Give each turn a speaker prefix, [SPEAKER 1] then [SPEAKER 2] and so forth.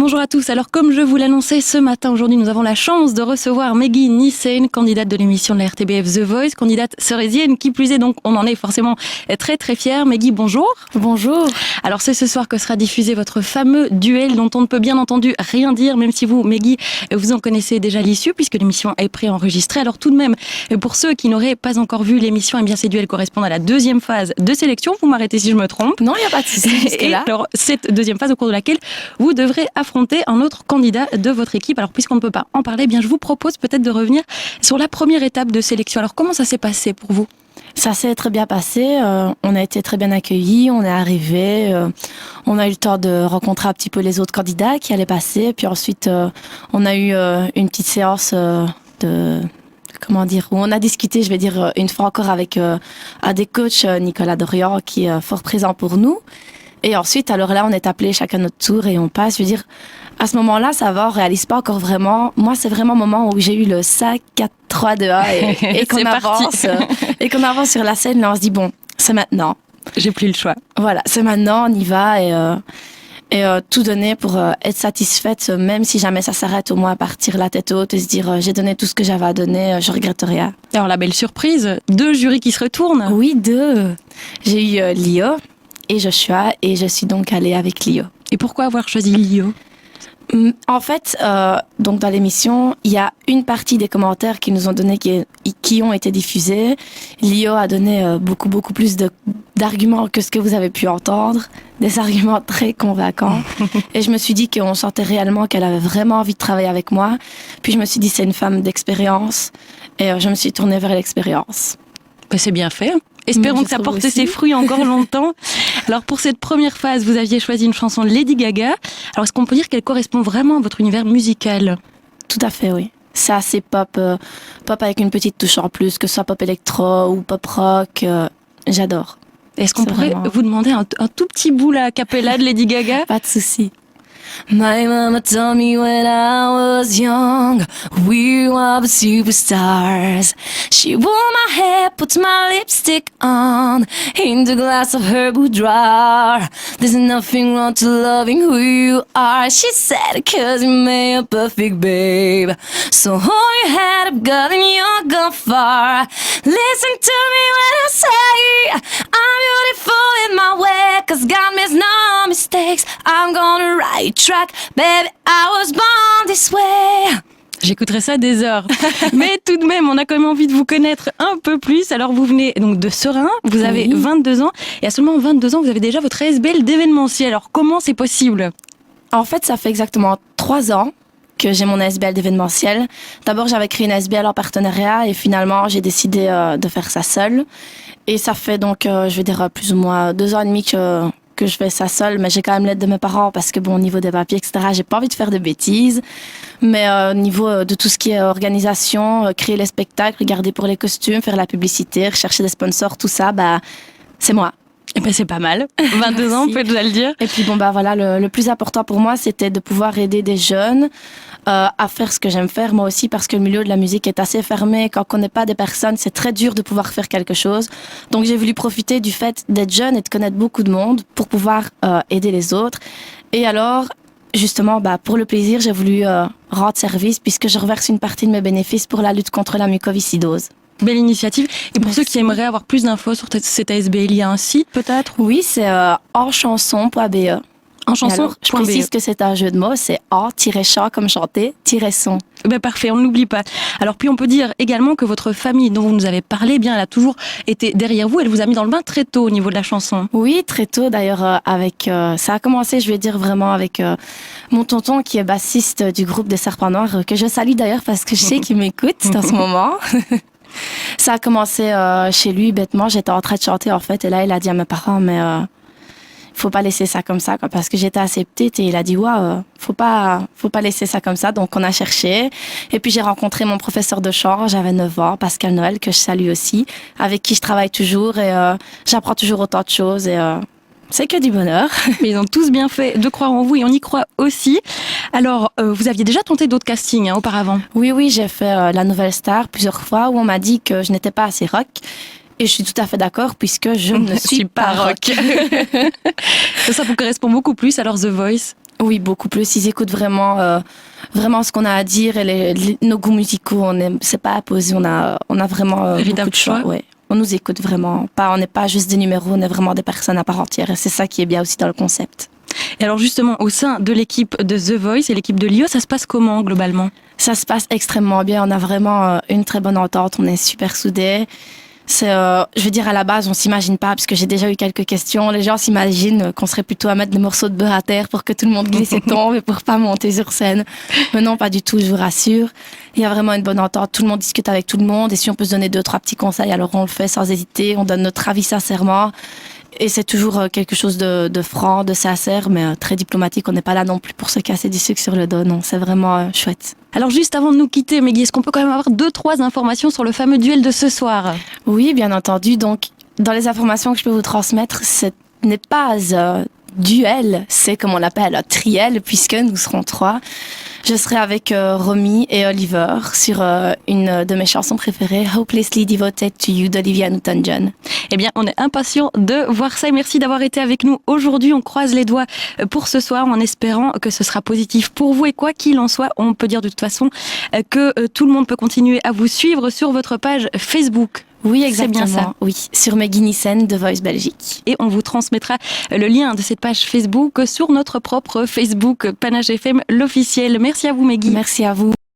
[SPEAKER 1] Bonjour à tous. Alors comme je vous l'annonçais ce matin, aujourd'hui nous avons la chance de recevoir Meggy Nissen, candidate de l'émission de la RTBF The Voice, candidate cerésienne, qui plus est, donc on en est forcément très très fiers. Meggy, bonjour.
[SPEAKER 2] Bonjour.
[SPEAKER 1] Alors c'est ce soir que sera diffusé votre fameux duel dont on ne peut bien entendu rien dire, même si vous, Meggy, vous en connaissez déjà l'issue puisque l'émission est préenregistrée. Alors tout de même, pour ceux qui n'auraient pas encore vu l'émission, eh bien ces duels correspondent à la deuxième phase de sélection. Vous m'arrêtez si je me trompe.
[SPEAKER 2] Non, il n'y a pas de souci.
[SPEAKER 1] Et alors cette deuxième phase au cours de laquelle vous devrez affronter un autre candidat de votre équipe. Alors puisqu'on ne peut pas en parler, eh bien je vous propose peut-être de revenir sur la première étape de sélection. Alors comment ça s'est passé pour vous ?
[SPEAKER 2] Ça s'est très bien passé. On a été très bien accueillis. On est arrivés. On a eu le temps de rencontrer un petit peu les autres candidats qui allaient passer. Puis ensuite, on a eu une petite séance de... Comment dire, où on a discuté, je vais dire, une fois encore avec un des coachs, Nicolas Dorian, qui est fort présent pour nous. Et ensuite, alors là, on est appelé chacun notre tour et on passe. Je veux dire, à ce moment-là, ça va, on réalise pas encore vraiment. Moi, c'est vraiment le moment où j'ai eu le 5, 4, 3, 2, 1 et qu'on avance. Et qu'on avance sur la scène, là, on se dit, bon, c'est maintenant.
[SPEAKER 1] J'ai plus le choix.
[SPEAKER 2] Voilà, c'est maintenant, on y va et tout donner pour être satisfaite, même si jamais ça s'arrête, au moins partir la tête haute et se dire, j'ai donné tout ce que j'avais à donner, je regrette rien.
[SPEAKER 1] Alors, la belle surprise, 2 jurys qui se retournent.
[SPEAKER 2] Oui, 2. J'ai eu Lio et Joshua, et je suis donc allée avec Lio.
[SPEAKER 1] Et pourquoi avoir choisi Lio ?
[SPEAKER 2] En fait, donc dans l'émission, il y a une partie des commentaires qui nous ont donné, qui ont été diffusés. Lio a donné beaucoup plus d'arguments que ce que vous avez pu entendre, des arguments très convaincants. Et je me suis dit qu'on sentait réellement qu'elle avait vraiment envie de travailler avec moi. Puis je me suis dit, c'est une femme d'expérience, et je me suis tournée vers l'expérience.
[SPEAKER 1] Ben, c'est bien fait. Espérons que ça porte ses fruits encore longtemps. Alors pour cette première phase, vous aviez choisi une chanson de Lady Gaga. Alors est-ce qu'on peut dire qu'elle correspond vraiment à votre univers musical ?
[SPEAKER 2] Tout à fait, oui. C'est assez pop, pop avec une petite touche en plus, que ce soit pop électro ou pop rock. J'adore.
[SPEAKER 1] Est-ce qu'on pourrait vous demander un tout petit bout là, a cappella de Lady Gaga ?
[SPEAKER 2] Pas de souci. My mama told me when I was young, we were the superstars. She wore my hair, put my lipstick on, in the glass of her boudoir. There's nothing wrong to loving who you are, she said, 'cause you made a perfect babe. So hold your head up, girl, and you're gone far. Listen to me when I say I'm beautiful in my way, 'cause God makes no mistakes. I'm gonna right track, baby, I was born this way.
[SPEAKER 1] J'écouterai ça des heures. Mais tout de même, on a quand même envie de vous connaître un peu plus. Alors, vous venez donc de Serein, vous avez 22 ans. Et à seulement 22 ans, vous avez déjà votre ASBL d'événementiel. Alors, comment c'est possible ?
[SPEAKER 2] En fait, ça fait exactement 3 ans que j'ai mon ASBL d'événementiel. D'abord, j'avais créé une ASBL en partenariat et finalement, j'ai décidé de faire ça seule. Et ça fait donc, je vais dire, plus ou moins 2 ans et demi que je fais ça seule, mais j'ai quand même l'aide de mes parents parce que bon, au niveau des papiers, etc., j'ai pas envie de faire de bêtises. Mais au niveau de tout ce qui est organisation, créer les spectacles, regarder pour les costumes, faire la publicité, rechercher des sponsors, tout ça, bah, c'est moi.
[SPEAKER 1] Eh ben, c'est pas mal. 22 ans, on peut déjà le dire.
[SPEAKER 2] Et puis bon, bah voilà, le plus important pour moi, c'était de pouvoir aider des jeunes à faire ce que j'aime faire, moi aussi, parce que le milieu de la musique est assez fermé. Quand on connaît pas des personnes, c'est très dur de pouvoir faire quelque chose. Donc j'ai voulu profiter du fait d'être jeune et de connaître beaucoup de monde pour pouvoir aider les autres. Et alors, justement, bah, pour le plaisir, j'ai voulu rendre service puisque je reverse une partie de mes bénéfices pour la lutte contre la mucoviscidose.
[SPEAKER 1] Belle initiative. Et pour
[SPEAKER 2] Merci.
[SPEAKER 1] ceux qui aimeraient avoir plus d'infos sur cette ASBL, il y a un site peut-être ?
[SPEAKER 2] Oui, c'est enchanson.be.
[SPEAKER 1] En chanson.
[SPEAKER 2] Alors, je précise que c'est un jeu de mots, c'est en-chant comme chanter, -son.
[SPEAKER 1] Ben parfait, on ne l'oublie pas. Alors puis on peut dire également que votre famille dont vous nous avez parlé, bien, elle a toujours été derrière vous, elle vous a mis dans le bain très tôt au niveau de la chanson.
[SPEAKER 2] Oui, très tôt d'ailleurs, ça a commencé, je vais dire vraiment avec mon tonton qui est bassiste du groupe des Serpents Noirs, que je salue d'ailleurs parce que je sais qu'il m'écoute en ce moment. Ça a commencé chez lui, bêtement, j'étais en train de chanter en fait, et là il a dit à mes parents, mais faut pas laisser ça comme ça, quoi, parce que j'étais assez petite, et il a dit faut pas laisser ça comme ça. Donc on a cherché, et puis j'ai rencontré mon professeur de chant, j'avais 9 ans, Pascal Noël, que je salue aussi, avec qui je travaille toujours, et j'apprends toujours autant de choses, et c'est que du bonheur.
[SPEAKER 1] Mais ils ont tous bien fait de croire en vous, et on y croit aussi. Alors, vous aviez déjà tenté d'autres castings auparavant ?
[SPEAKER 2] Oui, j'ai fait La Nouvelle Star plusieurs fois, où on m'a dit que je n'étais pas assez rock. Et je suis tout à fait d'accord puisque je ne suis pas rock.
[SPEAKER 1] Ça vous correspond beaucoup plus, alors The Voice ?
[SPEAKER 2] Oui, beaucoup plus. Ils écoutent vraiment ce qu'on a à dire et nos goûts musicaux. C'est pas à poser. On a vraiment beaucoup de choix. Ouais. On nous écoute vraiment. On n'est pas juste des numéros, on est vraiment des personnes à part entière. Et c'est ça qui est bien aussi dans le concept.
[SPEAKER 1] Et alors justement, au sein de l'équipe de The Voice et l'équipe de Lio, ça se passe comment globalement ?
[SPEAKER 2] Ça se passe extrêmement bien. On a vraiment une très bonne entente. On est super soudés. Je veux dire, à la base, on s'imagine pas, parce que j'ai déjà eu quelques questions. Les gens s'imaginent qu'on serait plutôt à mettre des morceaux de beurre à terre pour que tout le monde glisse et tombe et pour pas monter sur scène. Mais non, pas du tout, je vous rassure. Il y a vraiment une bonne entente. Tout le monde discute avec tout le monde. Et si on peut se donner 2-3 petits conseils, alors on le fait sans hésiter. On donne notre avis sincèrement. Et c'est toujours quelque chose de franc, de sincère, mais très diplomatique. On n'est pas là non plus pour se casser du sucre sur le dos. Non, c'est vraiment chouette.
[SPEAKER 1] Alors juste avant de nous quitter, Meggy, est-ce qu'on peut quand même avoir 2-3 informations sur le fameux duel de ce soir ?
[SPEAKER 2] Oui, bien entendu. Donc, dans les informations que je peux vous transmettre, ce n'est pas duel, c'est comme on l'appelle, triel, puisque nous serons 3. Je serai avec Romy et Oliver sur une de mes chansons préférées, Hopelessly Devoted to You d'Olivia Newton-John.
[SPEAKER 1] Eh bien, on est impatients de voir ça et merci d'avoir été avec nous aujourd'hui. On croise les doigts pour ce soir en espérant que ce sera positif pour vous et quoi qu'il en soit, on peut dire de toute façon que tout le monde peut continuer à vous suivre sur votre page Facebook.
[SPEAKER 2] Oui, exactement.
[SPEAKER 1] C'est bien ça.
[SPEAKER 2] Oui, sur Meggy Nissen de Voice Belgique.
[SPEAKER 1] Et on vous transmettra le lien de cette page Facebook sur notre propre Facebook Panache FM, l'officiel. Merci à vous, Meggy.
[SPEAKER 2] Merci à vous.